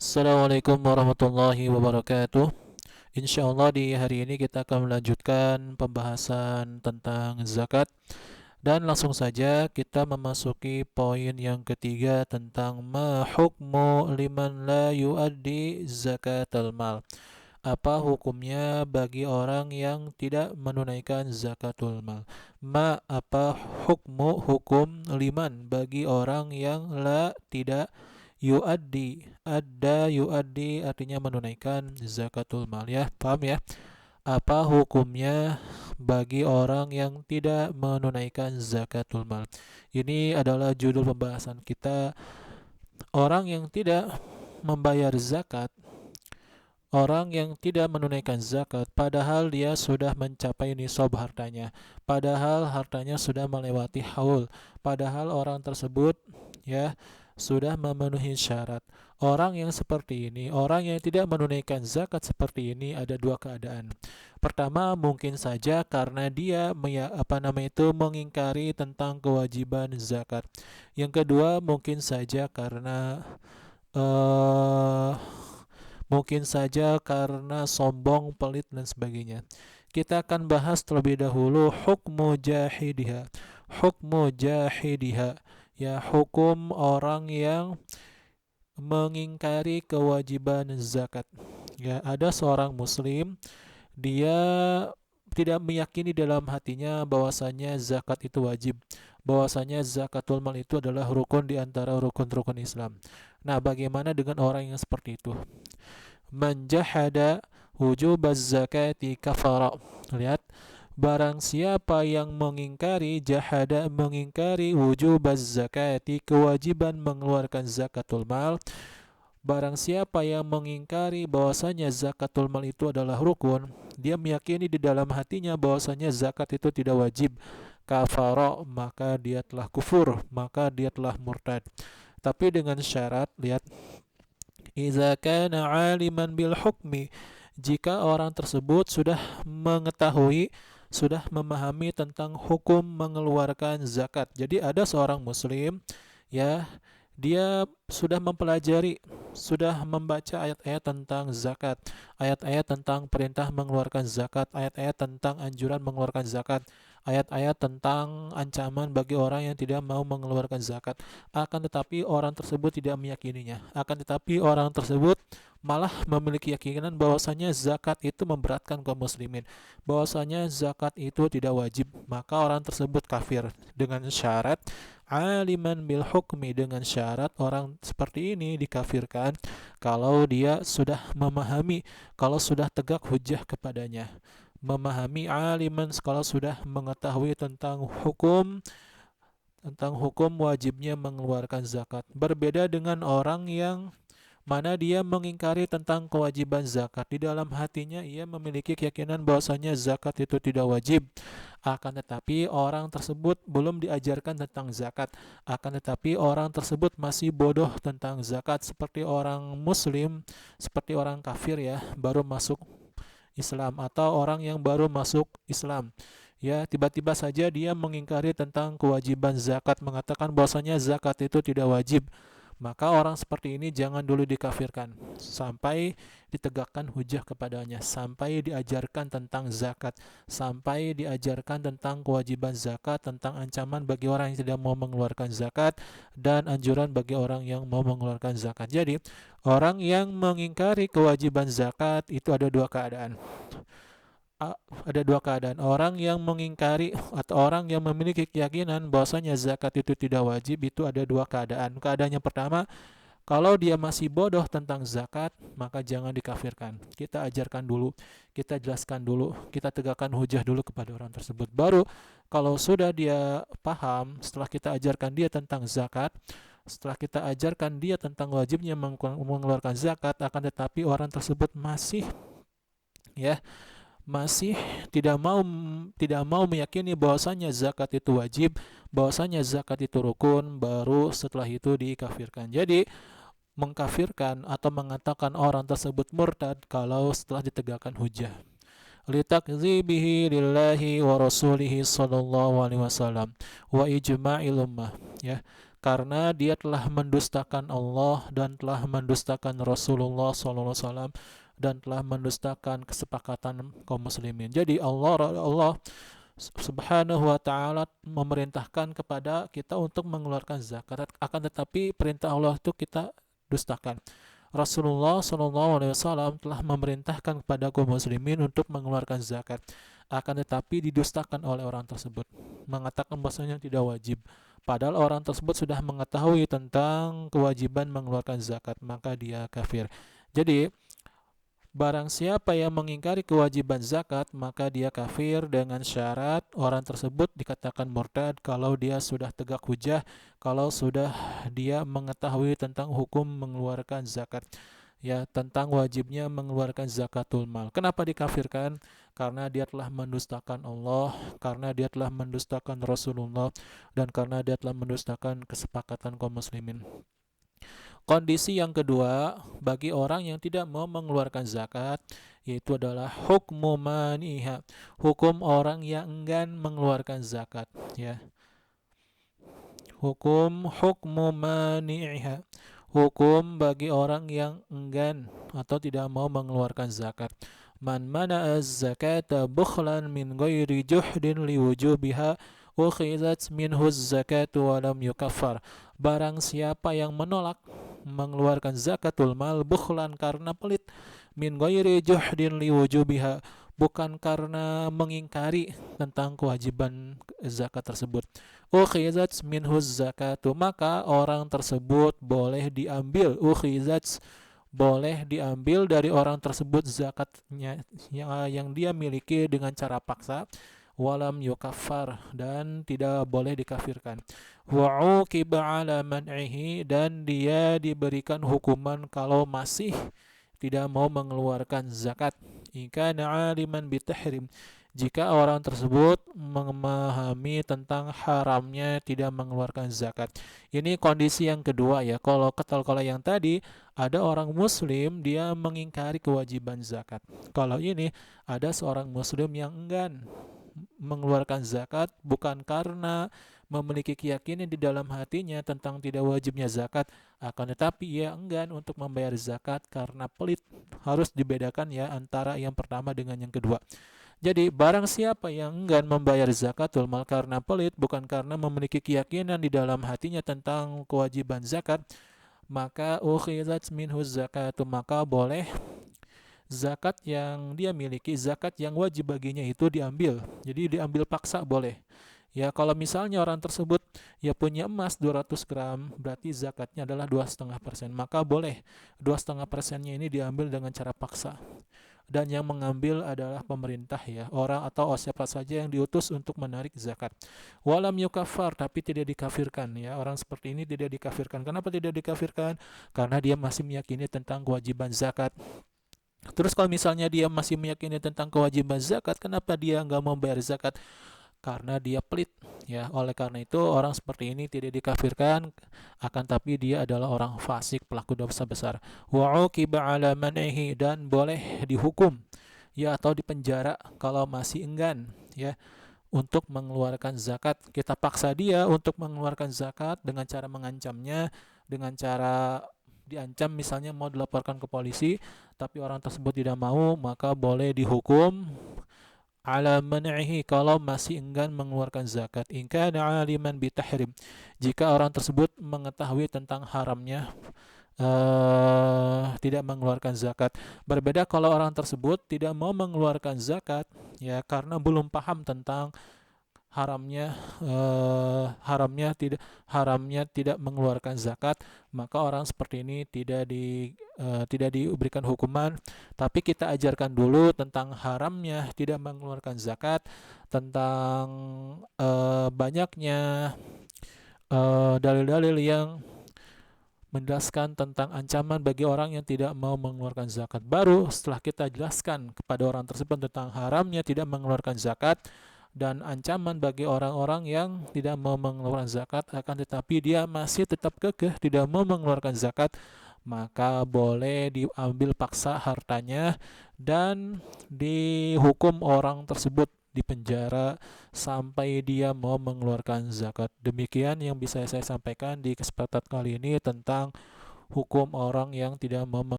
Assalamualaikum warahmatullahi wabarakatuh. Insya Allah di hari ini kita akan melanjutkan pembahasan tentang zakat. Dan langsung saja kita memasuki poin yang ketiga tentang ma hukmu liman la yuaddi zakatal mal. Apa hukumnya bagi orang yang tidak menunaikan zakatul mal? Apa hukum liman bagi orang yang tidak yuaddi artinya menunaikan zakatul mal, ya, paham ya? Apa hukumnya bagi orang yang tidak menunaikan zakatul mal? Ini adalah judul pembahasan kita. Orang yang tidak membayar zakat, orang yang tidak menunaikan zakat padahal dia sudah mencapai nisab hartanya, padahal hartanya sudah melewati haul, padahal orang tersebut, ya, sudah memenuhi syarat. Orang yang seperti ini, orang yang tidak menunaikan zakat seperti ini, ada dua keadaan. Pertama, mungkin saja karena dia mengingkari tentang kewajiban zakat. Yang kedua, mungkin saja karena uh, mungkin saja karena sombong, pelit, dan sebagainya. Kita akan bahas terlebih dahulu hukmu jahidiha. Hukmu jahidiha, ya, hukum orang yang mengingkari kewajiban zakat. Ya, ada seorang muslim, dia tidak meyakini dalam hatinya bahwasanya zakat itu wajib, bahwasanya zakatul mal itu adalah rukun di antara rukun-rukun Islam. Nah, bagaimana dengan orang yang seperti itu? Man jahada wujubaz zakati kafara. Lihat, barang siapa yang mengingkari, jahada, mengingkari wujubaz zakati, kewajiban mengeluarkan zakatul mal. Barang siapa yang mengingkari bahwasanya zakatul mal itu adalah rukun, dia meyakini di dalam hatinya bahwasanya zakat itu tidak wajib, kafara, maka dia telah kufur, maka dia telah murtad. Tapi dengan syarat, lihat, Iza kana aliman bil hukmi, jika orang tersebut sudah mengetahui, sudah memahami tentang hukum mengeluarkan zakat. Jadi ada seorang muslim, ya, dia sudah mempelajari, sudah membaca ayat-ayat tentang zakat, ayat-ayat tentang perintah mengeluarkan zakat, ayat-ayat tentang anjuran mengeluarkan zakat, ayat-ayat tentang ancaman bagi orang yang tidak mau mengeluarkan zakat. Akan tetapi orang tersebut tidak meyakininya. Akan tetapi orang tersebut malah memiliki keyakinan bahwasanya zakat itu memberatkan kaum muslimin, bahwasanya zakat itu tidak wajib. Maka orang tersebut kafir dengan syarat aliman bil hukmi, dengan syarat orang seperti ini dikafirkan kalau dia sudah memahami, kalau sudah tegak hujah kepadanya. Memahami, aliman, kalau sudah mengetahui tentang hukum wajibnya mengeluarkan zakat. Berbeda dengan orang yang mana dia mengingkari tentang kewajiban zakat. Di dalam hatinya ia memiliki keyakinan bahwasanya zakat itu tidak wajib. Akan tetapi orang tersebut belum diajarkan tentang zakat. Akan tetapi orang tersebut masih bodoh tentang zakat, seperti orang muslim, seperti orang kafir, ya, baru masuk Islam, atau orang yang baru masuk Islam, ya, tiba-tiba saja dia mengingkari tentang kewajiban zakat, mengatakan bahwasanya zakat itu tidak wajib. Maka orang seperti ini jangan dulu dikafirkan sampai ditegakkan hujah kepadanya, sampai diajarkan tentang zakat, sampai diajarkan tentang kewajiban zakat, tentang ancaman bagi orang yang tidak mau mengeluarkan zakat, dan anjuran bagi orang yang mau mengeluarkan zakat. Jadi orang yang mengingkari kewajiban zakat itu ada dua keadaan. Orang yang mengingkari atau orang yang memiliki keyakinan bahwasanya zakat itu tidak wajib, itu ada dua keadaan. Keadaan yang pertama, kalau dia masih bodoh tentang zakat, maka jangan dikafirkan. Kita ajarkan dulu, kita jelaskan dulu, kita tegakkan hujah dulu kepada orang tersebut. Baru kalau sudah dia paham, setelah kita ajarkan dia tentang zakat, setelah kita ajarkan dia tentang wajibnya mengeluarkan zakat, akan tetapi orang tersebut masih, ya, masih tidak mau meyakini bahwasanya zakat itu wajib, bahwasanya zakat itu rukun, baru setelah itu dikafirkan. Jadi mengkafirkan atau mengatakan orang tersebut murtad kalau setelah ditegakkan hujah. Litakdzibihi lillahi wa rasulihi sallallahu alaihi wasallam wa ijma'il ummah, ya, karena dia telah mendustakan Allah dan telah mendustakan Rasulullah SAW dan telah mendustakan kesepakatan kaum muslimin. Jadi Allah Subhanahu wa ta'ala memerintahkan kepada kita untuk mengeluarkan zakat, akan tetapi perintah Allah itu kita dustakan. Rasulullah SAW telah memerintahkan kepada kaum muslimin untuk mengeluarkan zakat, akan tetapi didustakan oleh orang tersebut, mengatakan bahwasanya tidak wajib. Padahal orang tersebut sudah mengetahui tentang kewajiban mengeluarkan zakat, maka dia kafir. Jadi barang siapa yang mengingkari kewajiban zakat, maka dia kafir dengan syarat orang tersebut dikatakan murtad kalau dia sudah tegak hujah, kalau sudah dia mengetahui tentang hukum mengeluarkan zakat, ya, tentang wajibnya mengeluarkan zakatul mal. Kenapa dikafirkan? Karena dia telah mendustakan Allah, karena dia telah mendustakan Rasulullah, dan karena dia telah mendustakan kesepakatan kaum muslimin. Kondisi yang kedua bagi orang yang tidak mau mengeluarkan zakat, yaitu adalah hukmu maniha, hukum orang yang enggan mengeluarkan zakat, ya. Hukmu maniha, hukum bagi orang yang enggan atau tidak mau mengeluarkan zakat. Man mana'a az-zakata bukhlan min ghairi juhdin liwujubiha ukhizat minhu az-zakatu wa lam yukaffar. Barang siapa yang menolak mengeluarkan zakatul mal bukhlan karena pelit, min ghairi juhdin liwujubiha, bukan karena mengingkari tentang kewajiban zakat tersebut, ukhizat minhu zakatu, maka orang tersebut boleh diambil, ukhizat boleh diambil dari orang tersebut zakatnya yang dia miliki dengan cara paksa, walam yukaffar, dan tidak boleh dikafirkan, wa uqiba ala man'ihi, dan dia diberikan hukuman kalau masih tidak mau mengeluarkan zakat, ikana aliman bitahrim, jika orang tersebut memahami tentang haramnya tidak mengeluarkan zakat. Ini kondisi yang kedua, ya. Kalau yang tadi ada orang muslim dia mengingkari kewajiban zakat. Kalau ini ada seorang muslim yang enggan mengeluarkan zakat bukan karena memiliki keyakinan di dalam hatinya tentang tidak wajibnya zakat, akan tetapi ia enggan untuk membayar zakat karena pelit. Harus dibedakan, ya, antara yang pertama dengan yang kedua. Jadi barang siapa yang enggan membayar zakatul mal karena pelit, bukan karena memiliki keyakinan di dalam hatinya tentang kewajiban zakat, maka ukhizat minhu zakatu, maka boleh zakat yang dia miliki, zakat yang wajib baginya itu diambil. Jadi diambil paksa boleh. Ya, kalau misalnya orang tersebut ya punya emas 200 gram, berarti zakatnya adalah 2,5%, maka boleh 2,5%-nya ini diambil dengan cara paksa. Dan yang mengambil adalah pemerintah, ya, orang atau siapa saja yang diutus untuk menarik zakat. Walam yukaffar, tapi tidak dikafirkan, ya. Orang seperti ini tidak dikafirkan. Kenapa tidak dikafirkan? Karena dia masih meyakini tentang kewajiban zakat. Terus kalau misalnya dia masih meyakini tentang kewajiban zakat, kenapa dia nggak mau bayar zakat? Karena dia pelit, ya. Oleh karena itu orang seperti ini tidak dikafirkan, akan tapi dia adalah orang fasik, pelaku dosa besar. Wa uqiba ala man'ihi, dan boleh dihukum, ya, atau dipenjara kalau masih enggan, ya, untuk mengeluarkan zakat. Kita paksa dia untuk mengeluarkan zakat dengan cara mengancamnya, dengan cara diancam misalnya mau dilaporkan ke polisi, tapi orang tersebut tidak mau, maka boleh dihukum ala man'ihi, kalau masih enggan mengeluarkan zakat, in kana aliman bitahrim, jika orang tersebut mengetahui tentang haramnya tidak mengeluarkan zakat. Berbeda kalau orang tersebut tidak mau mengeluarkan zakat, ya, karena belum paham tentang haramnya haramnya tidak mengeluarkan zakat, maka orang seperti ini tidak diberikan hukuman, tapi kita ajarkan dulu tentang haramnya tidak mengeluarkan zakat, tentang banyaknya dalil-dalil yang menjelaskan tentang ancaman bagi orang yang tidak mau mengeluarkan zakat. Baru setelah kita jelaskan kepada orang tersebut tentang haramnya tidak mengeluarkan zakat dan ancaman bagi orang-orang yang tidak mau mengeluarkan zakat, akan tetapi dia masih tetap kekeh tidak mau mengeluarkan zakat, maka boleh diambil paksa hartanya dan dihukum orang tersebut dipenjara sampai dia mau mengeluarkan zakat. Demikian yang bisa saya sampaikan di kesempatan kali ini tentang hukum orang yang tidak mau